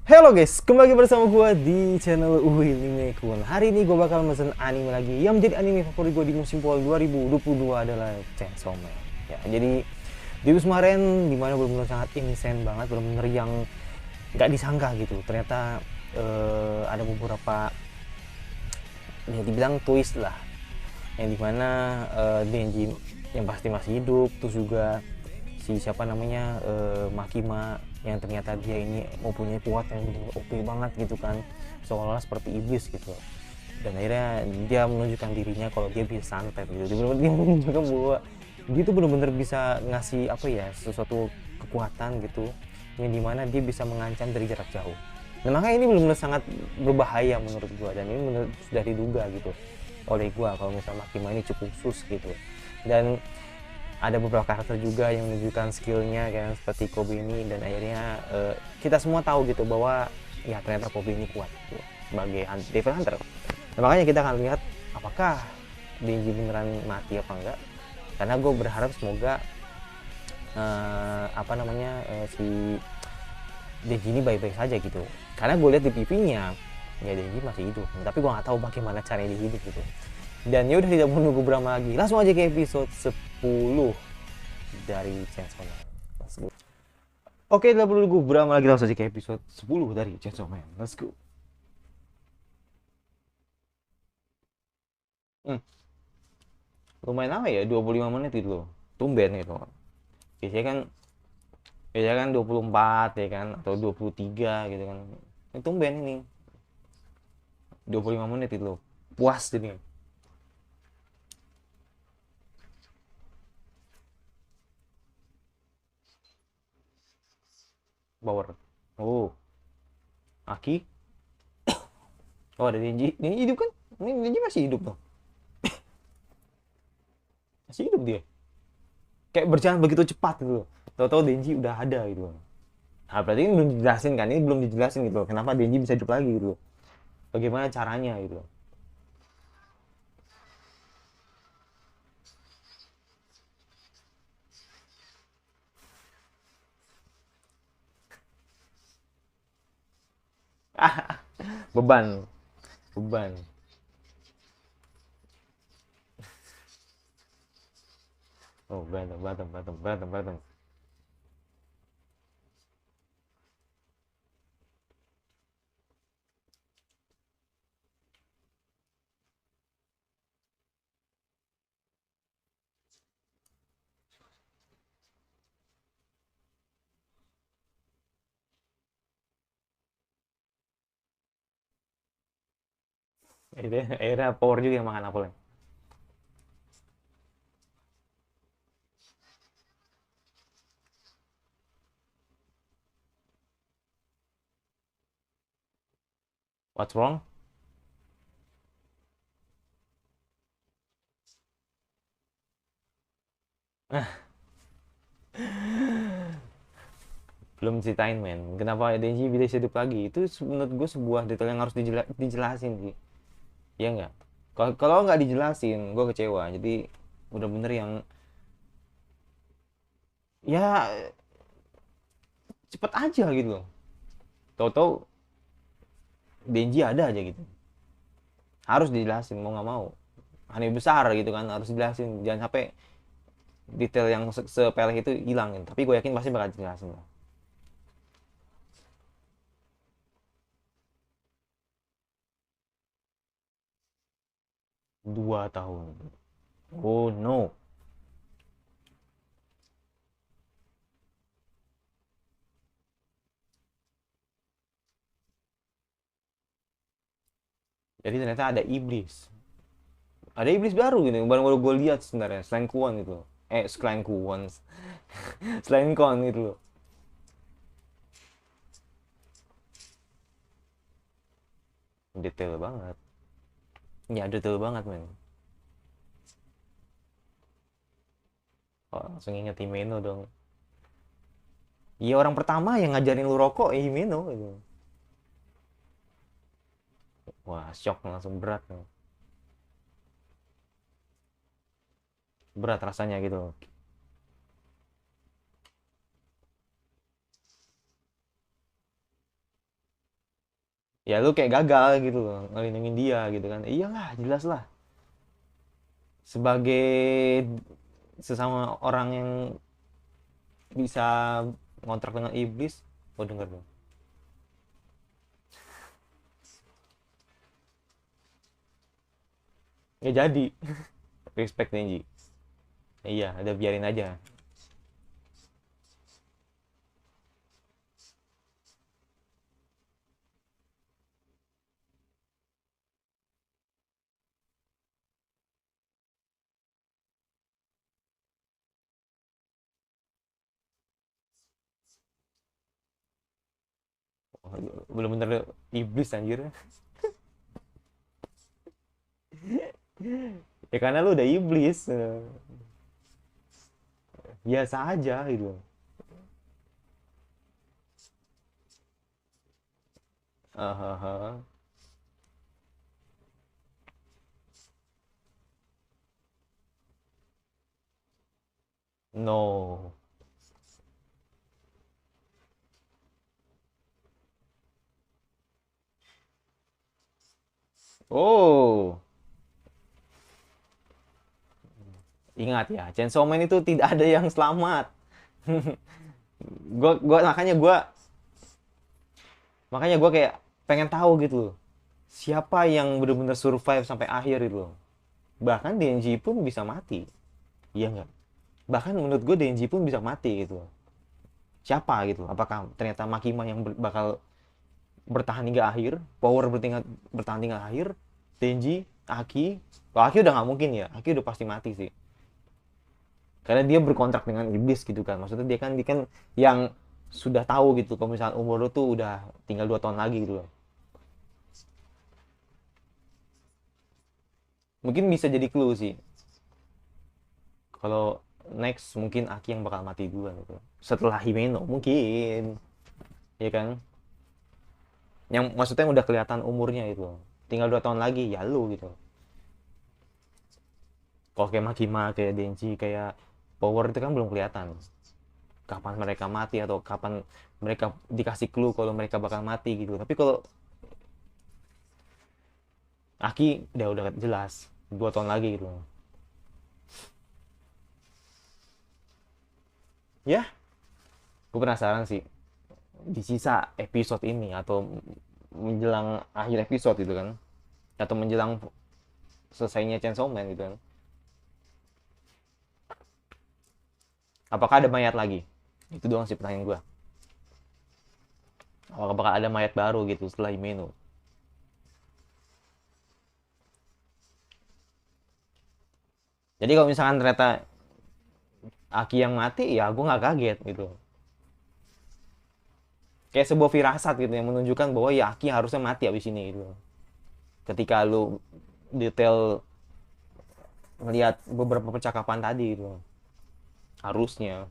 Halo guys, kembali bersama gue di channel Anime Kun. Hari ini gue bakal mesen anime lagi yang menjadi anime favorit gue di musim fall 2022 adalah Chainsaw Man. Ya, jadi di musim kemarin dimana benar-benar sangat insane banget, benar-benar yang nggak disangka gitu. Ternyata ada beberapa ya dibilang twist lah, yang dimana Denji yang pasti masih hidup, terus juga si siapa namanya Makima yang ternyata dia ini mempunyai kuat yang OP banget gitu kan, seolah-olah seperti iblis gitu, dan akhirnya dia menunjukkan dirinya kalau dia bisa santet gitu. Dia menunjukkan bahwa dia tuh benar-benar bisa ngasih apa ya, sesuatu kekuatan gitu yang dimana dia bisa mengancam dari jarak jauh. Nah makanya ini benar-benar sangat berbahaya menurut gua, dan ini benar sudah diduga gitu oleh gua kalau misalnya Makima ini cukup khusus gitu. Dan ada beberapa karakter juga yang menunjukkan skillnya kan, seperti Kobe ini, dan akhirnya kita semua tahu gitu bahwa ya ternyata Kobe ini kuat gitu, sebagai Devil Hunter. Nah, makanya kita akan lihat apakah Denji beneran mati apa enggak, karena gue berharap semoga si Denji ini baik-baik saja gitu, karena gue lihat di PV-nya ya Denji masih hidup, tapi gue nggak tahu bagaimana caranya dia hidup gitu. Dan ya udah, tidak menunggu berapa lagi, langsung aja ke episode 10 dari Chainsaw Man. Let's go. Oke, tidak perlu nunggu berapa lagi, langsung aja ke episode 10 dari Chainsaw Man. Let's go. Hmm, lumayan lama ya, 25 menit gitu loh. Tumben gitu. Biasanya kan biasanya kan 24 ya kan, atau 23 gitu kan. Ini tumben ini 25 menit itu loh. Puas jadi. Power. Oh, Aki. Oh, ada Denji. Denji hidup kan? Ini Denji masih hidup tuh. Masih hidup dia. Kayak berjalan begitu cepat gitu loh. Tahu-tahu Denji udah ada gitu loh. Nah, berarti ini belum dijelasin kan? Ini belum dijelasin gitu loh. Kenapa Denji bisa hidup lagi gitu loh. Bagaimana caranya gitu loh. Beban. Beban. Oh, berantem, berantem, berantem, berantem, berantem. Itu akhirnya power juga yang makan apelnya. What's wrong? Belum ceritain men, kenapa Denji bisa hidup lagi. Itu menurut gue sebuah detail yang harus dijelasin sih. Iya nggak? Kalau nggak dijelasin gue kecewa. Jadi bener-bener yang ya cepet aja gitu loh. Tahu-tahu Denji ada aja gitu. Harus dijelasin mau nggak mau. Aneh besar gitu kan, harus dijelasin. Jangan sampai detail yang sepele itu hilang gitu. Tapi gue yakin pasti bakal dijelasin lah. 2 tahun. Oh no. Jadi ternyata ada iblis. Ada iblis baru gitu, baru-baru gue lihat sebenarnya, selain Kuon gitu. Selain Kuon. Selain Kuon gitu loh. Detail banget. Ya detail banget men. Oh, langsung inget Himeno dong. Iya, orang pertama yang ngajarin lu rokok Himeno gitu. Wah, shock langsung, berat. Berat rasanya gitu loh. Ya lu kayak gagal gitu loh ngelindungin dia gitu kan. Iyalah, jelas lah. Sebagai sesama orang yang bisa ngontrak dengan iblis, oh denger dong. Ya jadi, respect Denji. Iya, udah biarin aja. Oh, bener-bener iblis anjir. Ya karena lu udah iblis. Biasa aja gitu. Hahaha. No. Oh, ingat ya, Chainsaw Man itu tidak ada yang selamat. Gua makanya gua kayak pengen tahu gitu loh. Siapa yang benar-benar survive sampai akhir itu loh. Bahkan Denji pun bisa mati. Iya nggak? Bahkan menurut gue Denji pun bisa mati gitu loh. Siapa gitu? Apakah ternyata Makima yang bakal bertahan hingga akhir? Power bertahan hingga akhir? Denji, Aki? Kalau Aki udah nggak mungkin ya. Aki udah pasti mati sih. Karena dia berkontrak dengan iblis gitu kan. Maksudnya dia kan yang sudah tahu gitu kalau misalnya umur lu tuh udah tinggal 2 tahun lagi gitu loh. Mungkin bisa jadi clue sih. Kalau next mungkin Aki yang bakal mati duluan gitu. Setelah Himeno mungkin. Ya kan? Yang maksudnya udah kelihatan umurnya itu. Tinggal 2 tahun lagi ya lu gitu. Kalau kayak Makima, kayak Denji, kayak Power itu kan belum kelihatan. Kapan mereka mati atau kapan mereka dikasih clue kalau mereka bakal mati gitu. Tapi kalau Aki udah jelas 2 tahun lagi gitu. Ya, gue penasaran sih di sisa episode ini atau menjelang akhir episode gitu kan atau menjelang selesainya Chainsaw Man gitu kan. Apakah ada mayat lagi? Itu doang sih pertanyaan gue. Apakah ada mayat baru gitu setelah Himeno? Jadi kalau misalkan ternyata Aki yang mati, ya gue nggak kaget gitu. Kayak sebuah firasat gitu yang menunjukkan bahwa ya Aki harusnya mati abis ini gitu. Ketika lu detail melihat beberapa percakapan tadi gitu. Harusnya.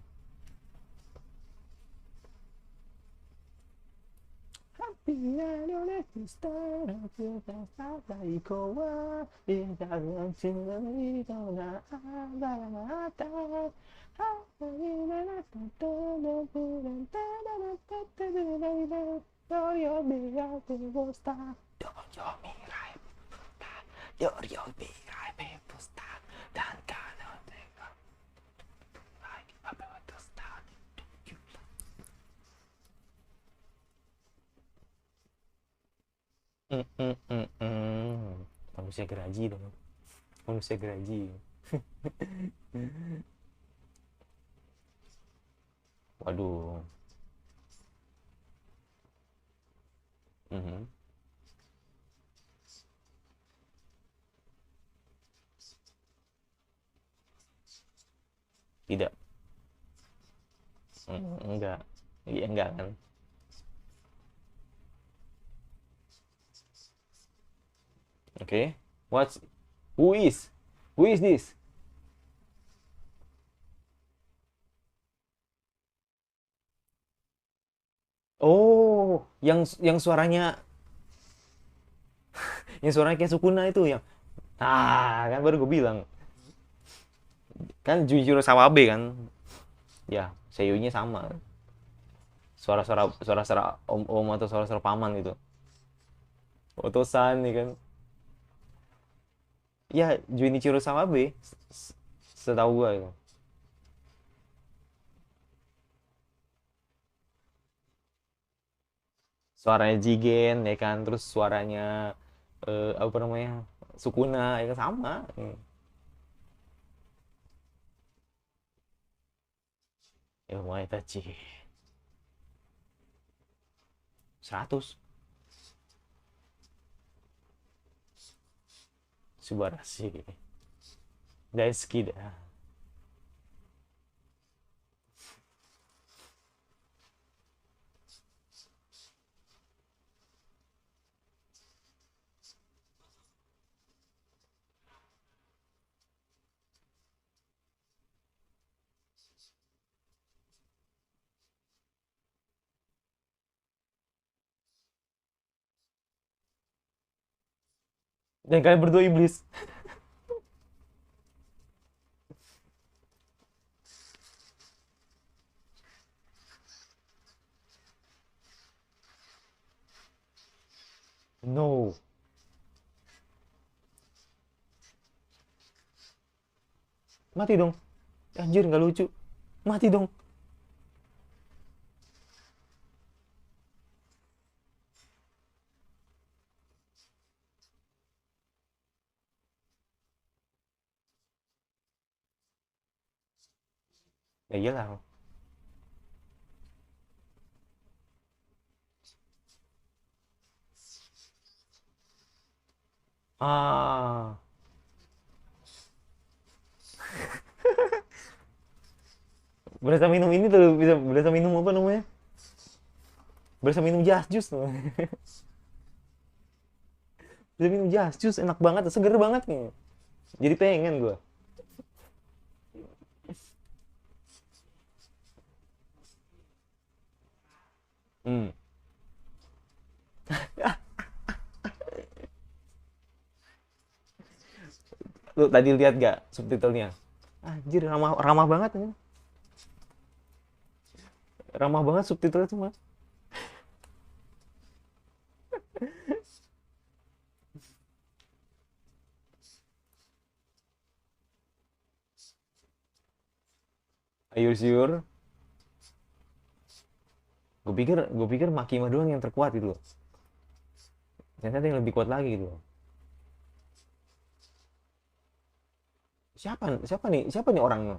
Mm, mm, mm, mm. Manusia geraji dong. Manusia geraji. Waduh. Mhm. Tidak. Enggak. Iya enggak kan. Oke. Okay. What's who is? Who is this? Oh, yang suaranya kayak Sukuna itu yang kan baru gue bilang kan Jujutsu Sawabe kan ya seiyunya sama suara-suara om-om atau suara-suara paman gitu Otosan nih kan. Ya, Junichiro sama B. Setahu gua itu. Suaranya Jigen ya kan, terus suaranya apa namanya? Sukuna ya kan sama. Ya mulai Itachi 100 Subarashi. Daisuki dah. Dan kalian berdua iblis. No. Mati dong. Anjir nggak lucu. Mati dong. Ya iyalah. Ah. Berasa minum ini tuh bisa berasa minum apa namanya? Berasa minum jas jus tuh. Berasa minum jas jus enak banget, seger banget nih. Jadi pengen gua. Hmm. Lu tadi lihat gak subtitlenya? Anjir ramah ramah banget ya. Ramah banget subtitlenya tuh mah. Are you sure? Gue pikir Makima doang yang terkuat gitu loh. Ternyata ada yang lebih kuat lagi gitu loh. Siapa siapa nih? Siapa nih orangnya?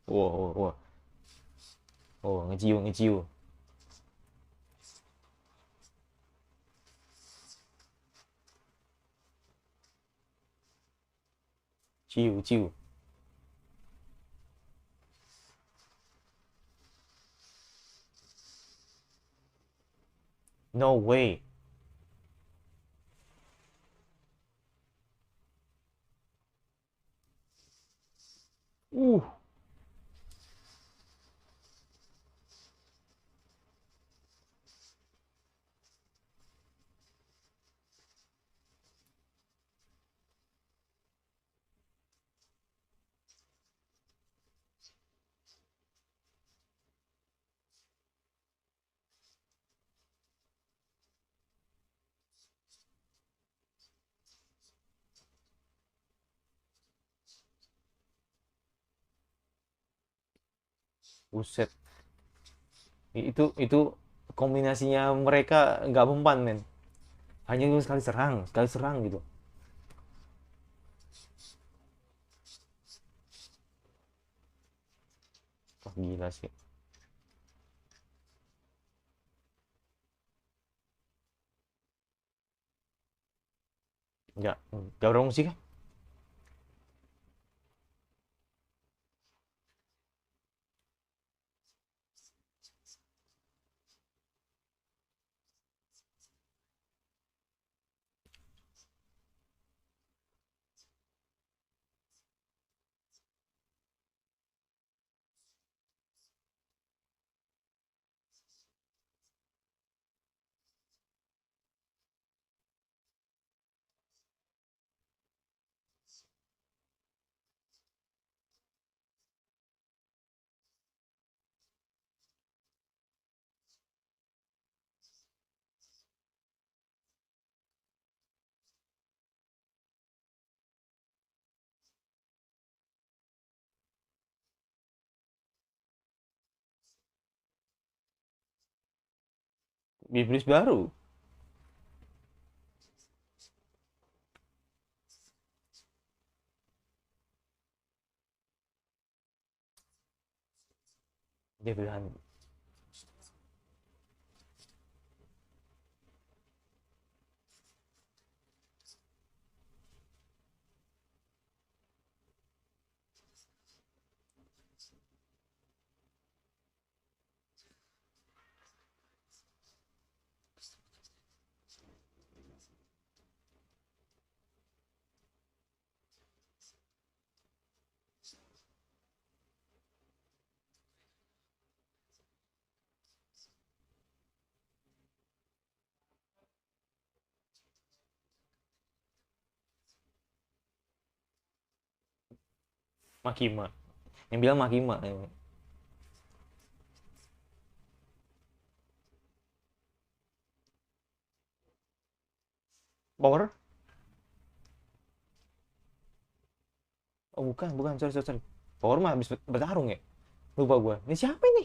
Wah, wah, wah. Oh, ngeciu, ngeciu. Ciu, ciu. No way. Uh, buset. Itu kombinasinya mereka nggak mempan, men. Hanya sekali serang gitu. Wah, gila sih. Nggak, nggak berfungsi sih kan? Iblis baru. Dia bilang, Makima. Yang bilang Makima. Power? Oh bukan, bukan. Sorry, sorry, sorry. Power mah habis bertarung ya? Lupa gua. Ini siapa ini?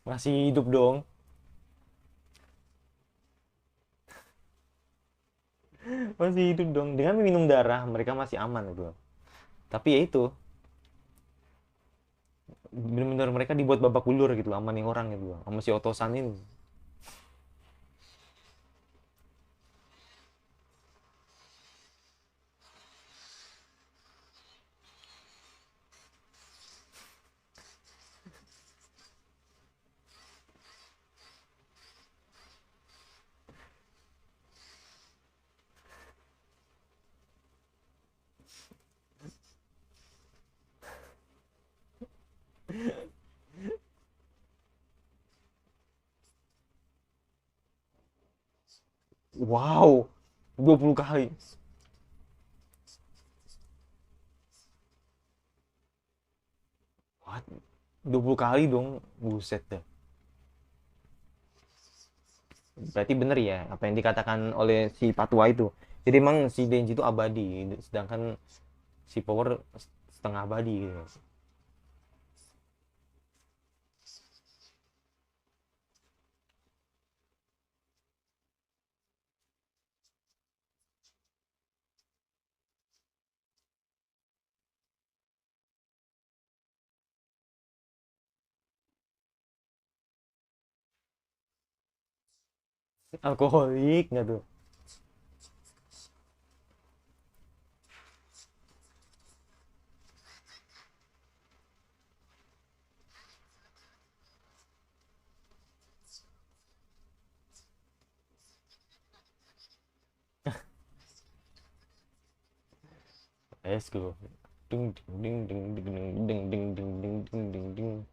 Masih hidup dong. Masih hidup dong. Dengan minum darah, mereka masih aman gitu. Tapi ya itu, benar-benar mereka dibuat babak belur gitu sama nih orang gitu sama si Otosan ini. Wow, 20 kali. What? 20 kali dong. Buset dah. Berarti bener ya apa yang dikatakan oleh si Patwa itu. Jadi emang si Denji itu abadi, sedangkan si Power setengah abadi gitu. Alkoholik nggak tuh? Let's go. Ding ding ding ding ding ding ding ding ding ding ding ding.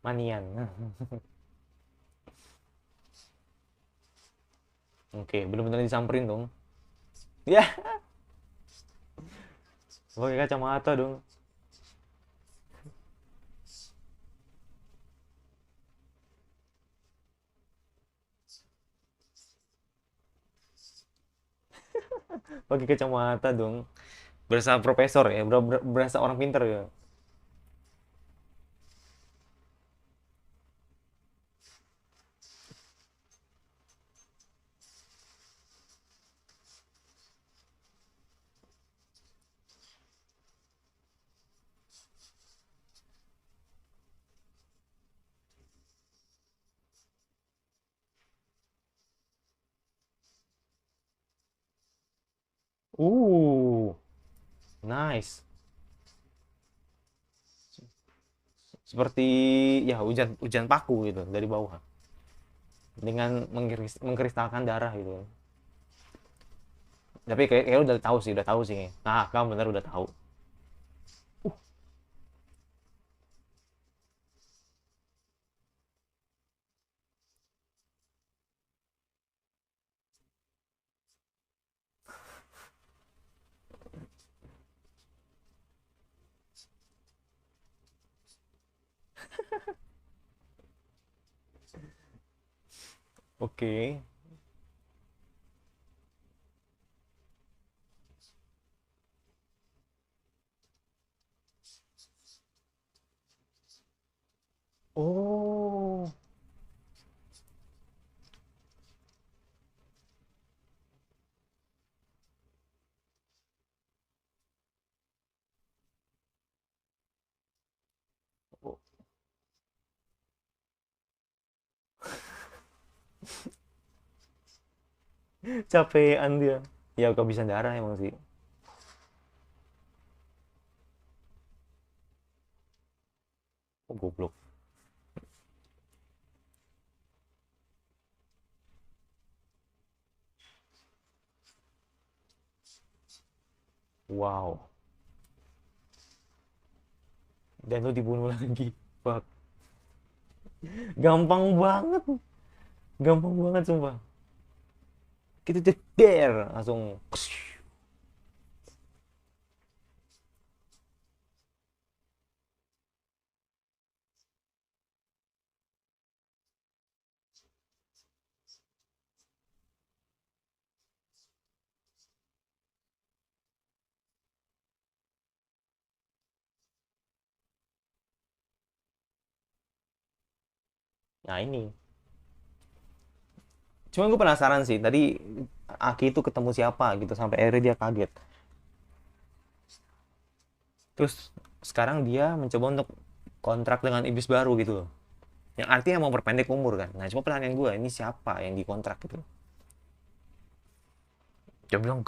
Manian. Oke, bener-bener disamperin dong. Ya, pakai kacamata dong. Pakai kacamata dong. Berasa profesor ya, berasa orang pinter ya. Uh, nice. seperti ya hujan hujan paku gitu dari bawah dengan mengkristalkan darah gitu. Tapi kayak udah tahu sih. Nah, kamu bener udah tahu. Oke. Oh, oh, capean dia. Ya kehabisan darah emang sih. Oh, goblok. Wow. Dan lu dibunuh lagi. Fuck. Gampang banget. Gampang banget sumpah. Kita ceder langsung. Nah ini. Cuma gue penasaran sih. Tadi Aki itu ketemu siapa gitu sampai akhirnya dia kaget. Terus sekarang dia mencoba untuk kontrak dengan iblis baru gitu loh. Yang artinya mau memperpendek umur kan. Nah cuma pertanyaan gue, ini siapa yang dikontrak gitu. Dia bilang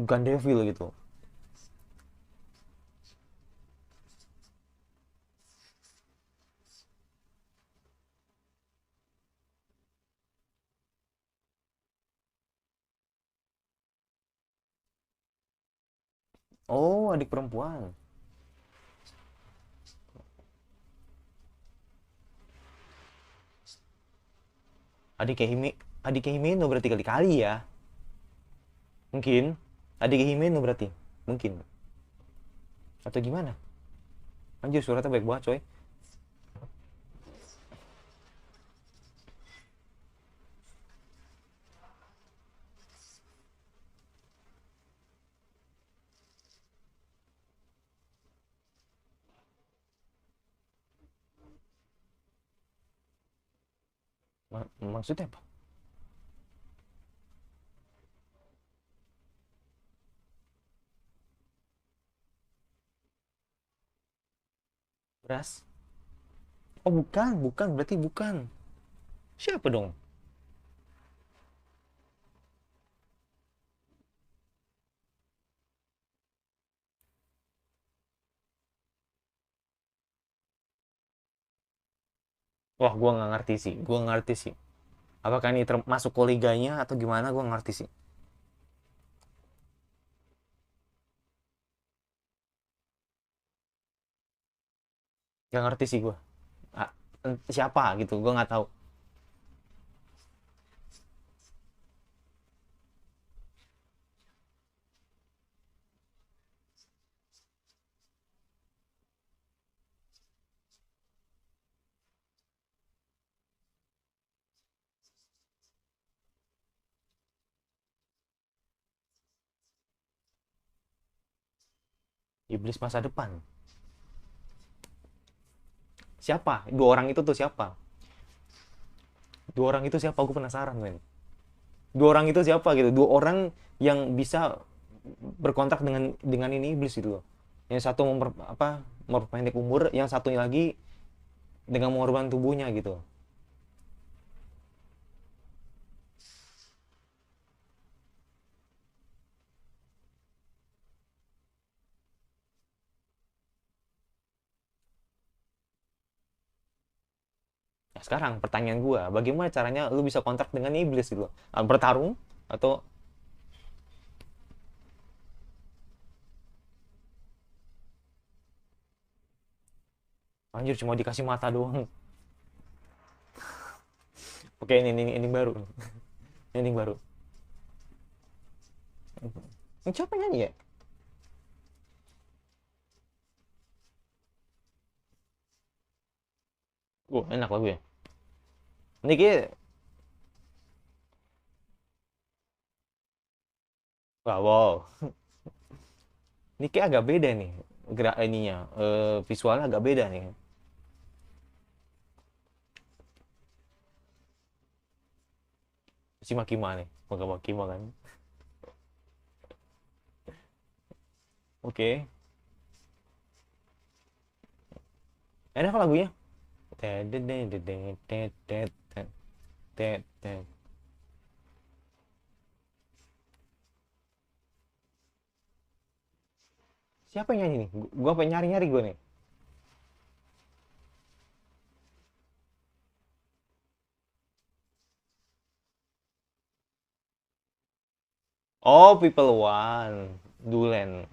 Gandeville gitu. Oh, adik perempuan. Adiknya Hime, adiknya Himeno berarti kali-kali ya. Mungkin. Adiknya Himeno berarti. Mungkin. Atau gimana? Anjir suratnya baik banget coy. Maksudnya apa? Beras? Oh bukan, bukan. Berarti bukan. Siapa dong? Wah, gua nggak ngerti sih. Gua nggak ngerti sih. Apakah ini termasuk koleganya atau gimana? Gua nggak ngerti sih. Nggak ngerti sih gua. Ah, siapa gitu? Gua nggak tahu. Iblis masa depan. Siapa? Dua orang itu tuh siapa? Dua orang itu siapa? Gue penasaran, men. Dua orang itu siapa gitu? Dua orang yang bisa berkontrak dengan ini iblis gitu loh. Yang satu memperpendek umur, yang satunya lagi dengan mengorbankan tubuhnya gitu. sekarang pertanyaan gue, bagaimana caranya lu bisa kontrak dengan iblis gitu? Bertarung atau anjir cuma dikasih mata doang? Oke, ini baru. Ini baru. Ini siapa nyanyi ya? Enak lagu ya. Ini kayak, wow. Ini kayak agak beda nih gerak ininya, visualnya agak beda nih. Si Makima nih, Maka Makima kan. Oke, enak lagunya. Siapa yang nyanyi nih? Gua pengen nyari-nyari gue nih. Oh, People One, Dulen.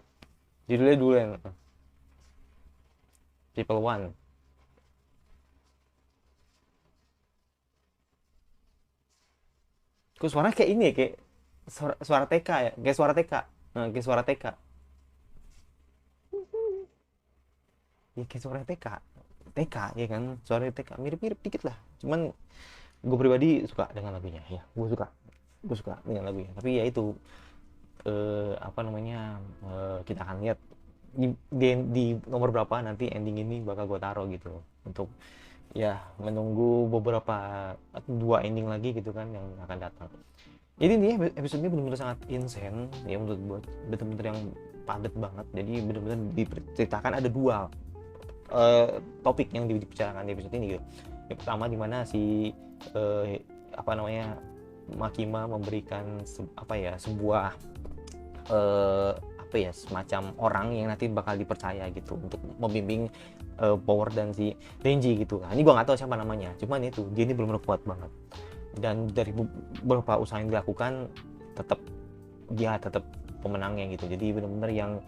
Judulnya Dulen. People One. Kok suaranya kayak ini ya, kayak suara TK ya, kayak suara TK. Kayak suara TK. Ya kayak suara TK. TK ya kan, suara TK mirip-mirip dikit lah. Cuman gue pribadi suka dengan lagunya ya, gue suka dengan lagunya. Tapi ya itu, apa namanya, kita akan lihat di nomor berapa nanti ending ini bakal gue taruh gitu, untuk ya menunggu beberapa, dua ending lagi gitu kan yang akan datang. Jadi nih episode ini benar-benar sangat insane ya menurut gue, benar-benar yang padat banget. Jadi benar-benar diceritakan ada dua topik yang dibicarakan di episode ini gitu. Yang pertama dimana si apa namanya, Makima memberikan apa ya, sebuah apa ya, semacam orang yang nanti bakal dipercaya gitu untuk membimbing Power dan si Denji gitu. Nah, ini gue nggak tahu siapa namanya, cuman itu dia ini benar-benar kuat banget, dan dari beberapa usaha yang dilakukan tetap dia tetap pemenangnya gitu. Jadi benar-benar yang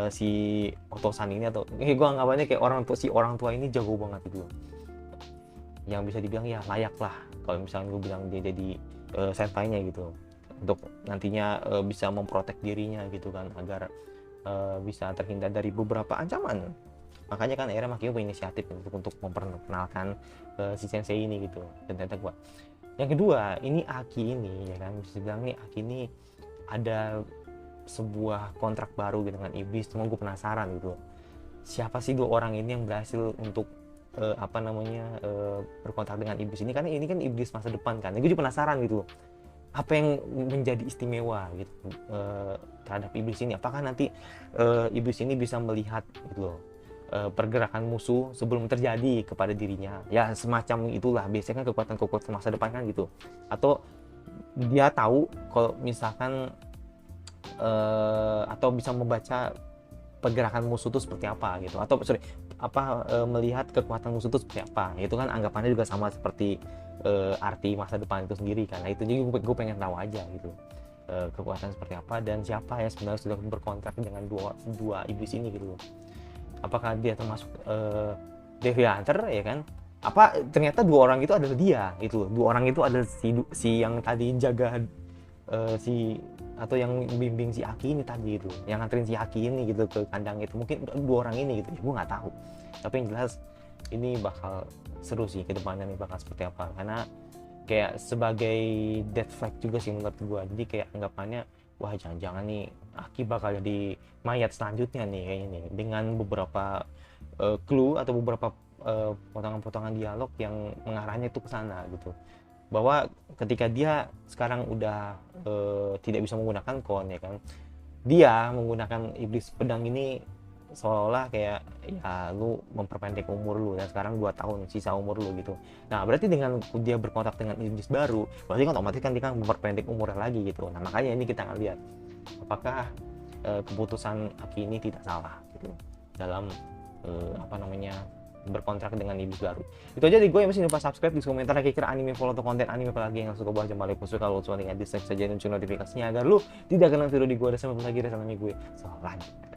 si Otosan ini, atau gue anggapannya kayak orang tua ini jago banget gitu, yang bisa dibilang ya layak lah kalau misalnya gue bilang dia jadi senpainya gitu, untuk nantinya bisa memprotek dirinya gitu kan, agar bisa terhindar dari beberapa ancaman. Makanya kan akhirnya Makio berinisiatif untuk memperkenalkan si sensei ini gitu. Dan ternyata gua, yang kedua ini Aki ini ya kan, bisa dibilang nih Aki ini ada sebuah kontrak baru gitu dengan iblis. Cuma gue penasaran gitu, siapa sih dua orang ini yang berhasil untuk apa namanya, berkontrak dengan iblis ini, karena ini kan iblis masa depan kan. Gue juga penasaran gitu, apa yang menjadi istimewa gitu terhadap iblis ini. Apakah nanti iblis ini bisa melihat gitu loh, pergerakan musuh sebelum terjadi kepada dirinya, ya semacam itulah biasanya kan kekuatan masa depan kan gitu. Atau dia tahu kalau misalkan atau bisa membaca pergerakan musuh itu seperti apa gitu, atau sorry apa, melihat kekuatan musuh itu seperti apa. Itu kan anggapannya juga sama seperti arti masa depan itu sendiri kan. Nah itu jadi gue pengen tahu aja gitu, kekuatan seperti apa dan siapa ya sebenarnya sudah berkontrak dengan dua iblis ini gitu. Apakah dia termasuk Devi Hunter ya kan, apa ternyata dua orang itu adalah dia gitu. Dua orang itu adalah si yang tadi jaga si, atau yang bimbing si Aki ini tadi gitu, yang nganterin si Aki ini gitu ke kandang itu. Mungkin dua orang ini gitu ya, gue nggak tahu. Tapi yang jelas ini bakal seru sih ke depannya nih, bakal seperti apa, karena kayak sebagai dead flag juga sih menurut gue. Jadi kayak anggapannya, wah jangan-jangan nih Aki bakal jadi mayat selanjutnya nih kayaknya nih, dengan beberapa clue atau beberapa potongan-potongan dialog yang mengarahnya itu ke sana gitu, bahwa ketika dia sekarang udah tidak bisa menggunakan kon ya kan, dia menggunakan iblis pedang ini seolah-olah kayak ya lu memperpendek umur lu, dan sekarang 2 tahun sisa umur lu gitu. Nah berarti dengan dia berkontak dengan iblis baru, berarti kan otomatis kan dia kan memperpendek umurnya lagi gitu. Nah makanya ini kita akan lihat apakah keputusan Aki ini tidak salah gitu dalam apa namanya, berkontrak dengan iblis baru. Itu aja dari gue, yang masih lupa subscribe, di komentar kira-kira anime follow atau konten anime apa lagi yang suka buat jam balik suka. Kalau suka tinggal dislike saja dan notifikasinya agar lu tidak kena video di gue. Ada sampai lagi, ada sama gue. So, lanjut.